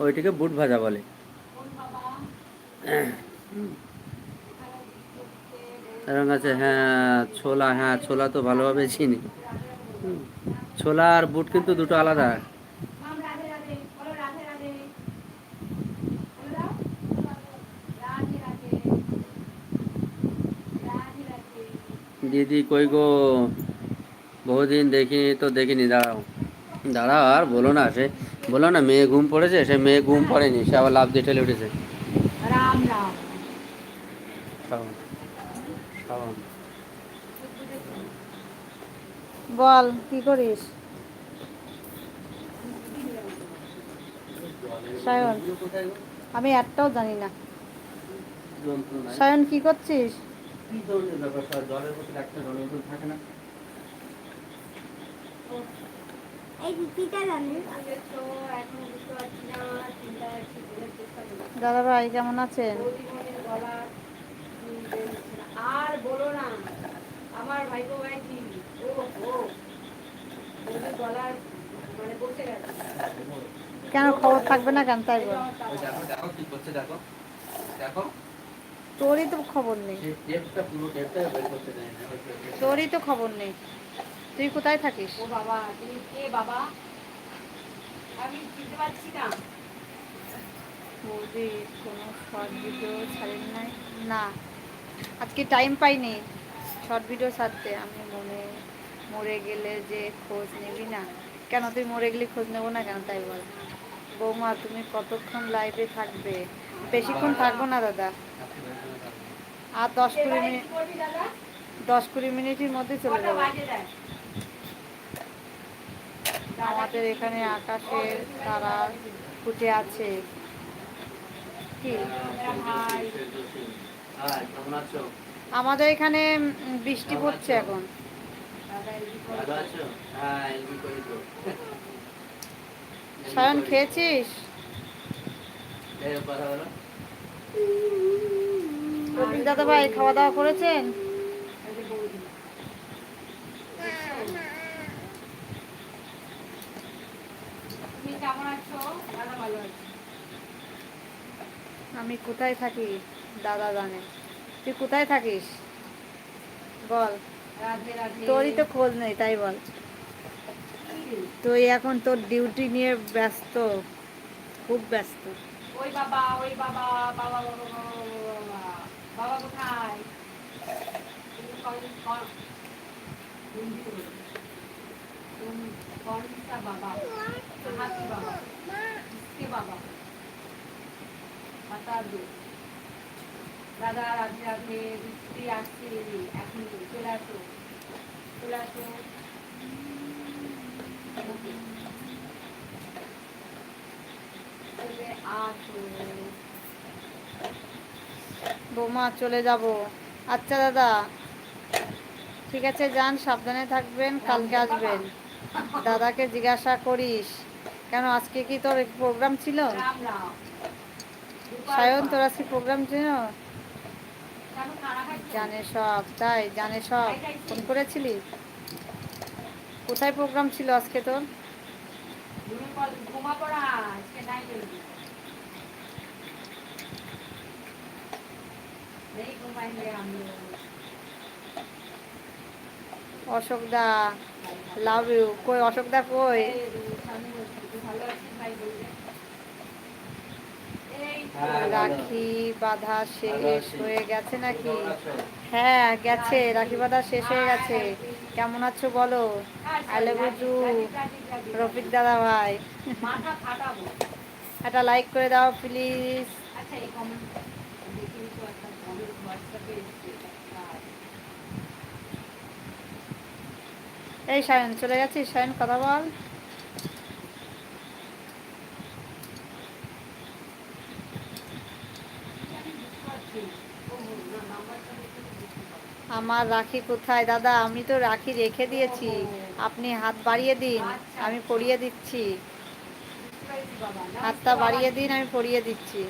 ওইটাকে বুট ভাজা বলে। এরকম আছে, হ্যাঁ ছোলা, হ্যাঁ ছোলা তো ভালোভাবে চিনি। হুম, ছোলা আর বুট কিন্তু দুটো আলাদা। দিদি কই গো, বহুদিন দেখিনি তো, দেখিনি, দাঁড়াও দাঁড়াও, আর বলো না সে, বলো না মেয়ে ঘুম পড়েছে, সে মেয়ে ঘুম পড়েনি, সে আবার লাফ দিয়ে ঠেলে উঠেছে। রাম রাম। খাও, খাও। বল কি করিস সায়ন? আমি একটাও জানি না। সায়ন কি করছিস? কি ধরনের ব্যাপার, জলের বোতল একটা, জলের বোতল থাকে না। দাদা ভাই কেমন আছেন? আর বলো না, আমার ভাইপো ভাই কি, ও ও গলার মানে বসে গেছে। কেন খবর থাকবে না কেন, তাই বল। দেখো দেখো কি করছে, দেখো দেখো। তোরই তো খবর নেই, টেপটা পুরো টেপটা বের করতে দেয় না। তোরই তো খবর নেই। তুই কোথায় থাকিস? ও বাবা, তুমি কে বাবা? আমি চিনতে পারছি না। বৌদি কোনো শর্ট ভিডিও ছাড়েন নাই? না, আজকে টাইম পাইনি শর্ট ভিডিও ছাড়তে। আমি মরে গেলে যে খোঁজ নিবি না কেন? তুই মরে গেলে খোঁজ নেবো না কেন, তাই বল। বৌমা তুমি কতক্ষণ লাইভে থাকবে? বেশিক্ষণ থাকবো না দাদা, আর 10-20 মিনিট, 10-20 মিনিটের মধ্যে চলে যাবো। আমাদের এখানে আকাশের তারা ফুটে আছে। কি আমাদের এখানে বৃষ্টি পড়ছে এখন। সায়ন খেয়েছিস? রফিক দাদা ভাই খাওয়া দাওয়া করেছেন? আমি কোথায় থাকি দাদা জানে। তুই কোথায় থাকিস বল, তোরই তো খোঁজ নেই, তাই বল। তুই এখন তোর ডিউটি নিয়ে ব্যস্ত, খুব ব্যস্ত। ওই বাবা, ওই বাবা, বাবা বাবা বাবা, বাবা কোথায়? তুমি कौन सा बाबा? कहाँ की बाबा? किसके बाबा? बता दो। দাদা রাধে রাধে, বৃষ্টি আসছে এখন, চলে আসো চলে আসো। চলে আসো। বৌমা চলে যাব। আচ্ছা দাদা, ঠিক আছে যান, সাবধানে থাকবেন, কালকে আসবেন। দাদাকে জিজ্ঞাসা করিস কেন, আজকে কি তোর প্রোগ্রাম ছিল? রাম রাম। সায়ন তোর আজকে প্রোগ্রাম ছিল? জানে সব, তাই জানে সব। ফোন করেছিলি? কোথায় প্রোগ্রাম ছিল আজকে তোর? ঘুমা পড়া আজকে নাই করবি, नहीं घुमाएंगे हम लोग। অশোক দা লাভ ইউ। কই অশোক দা কই? ভালো আছিস ভাই বলবে। রাখি বাঁধা শেষ হয়ে গেছে নাকি? হ্যাঁ গেছে, রাখি বাঁধা শেষ হয়ে গেছে। কেমন আছো বলো? আই লাভ ইউ রফিক দাদা ভাই। মাথা ফাটাবো। একটা লাইক করে দাও প্লিজ। আচ্ছা এই কমেন্ট দেখি তো, একটা কমেন্ট হোয়াটসঅ্যাপে এসেছে। এই সায়ন চলে গেছিস? সায়ন কথা বল। আমার রাখি কোথায় দাদা? আমি তো রাখি রেখে দিয়েছি, আপনি হাত বাড়িয়ে দিন, আমি পরিয়ে দিচ্ছি। হাতটা বাড়িয়ে দিন, আমি পরিয়ে দিচ্ছি।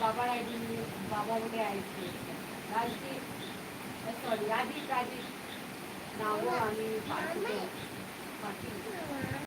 বাবার আইডি, বাবা বলে আইডি রাজদীপ, সরি রাজীব, রাজীব নাও আমি পাঠিয়ে